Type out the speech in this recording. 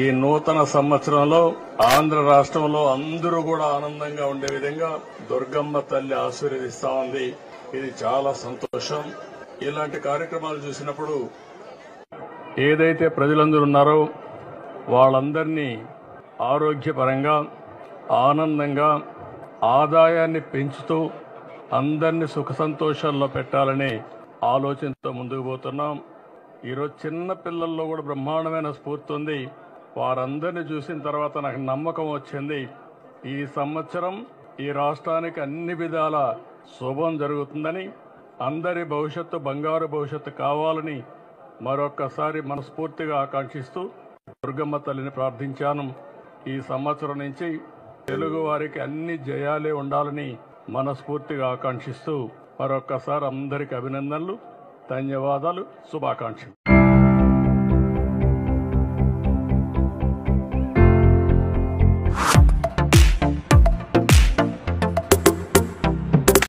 ఈ నూతన సంవత్సరంలో ఆంధ్ర రాష్ట్రంలో అందరూ కూడా ఆనందంగా ఉండే విధంగా దుర్గమ్మ తల్లి ఆశీర్వదిస్తా ఉంది. ఇది చాలా సంతోషం. ఇలాంటి కార్యక్రమాలు చూసినప్పుడు ఏదైతే ప్రజలందరూ ఉన్నారో వాళ్ళందరినీ ఆరోగ్యపరంగా ఆనందంగా ఆదాయాన్ని పెంచుతూ అందరినీ సుఖ సంతోషాల్లో పెట్టాలనే ఆలోచనతో ముందుకు పోతున్నాం. ఈరోజు చిన్న పిల్లల్లో కూడా బ్రహ్మాండమైన స్ఫూర్తి ఉంది. వారందరినీ చూసిన తర్వాత నాకు నమ్మకం వచ్చింది, ఈ సంవత్సరం ఈ రాష్ట్రానికి అన్ని విధాల శుభం జరుగుతుందని, అందరి భవిష్యత్తు బంగారు భవిష్యత్తు కావాలని మరొక్కసారి మనస్ఫూర్తిగా ఆకాంక్షిస్తూ దుర్గమ్మ తల్లిని ప్రార్థించాను. ఈ సంవత్సరం నుంచి తెలుగు వారికి అన్ని జయాలే ఉండాలని మనస్ఫూర్తిగా ఆకాంక్షిస్తూ మరొక్కసారి అందరికి అభినందనలు, ధన్యవాదాలు, శుభాకాంక్షలు.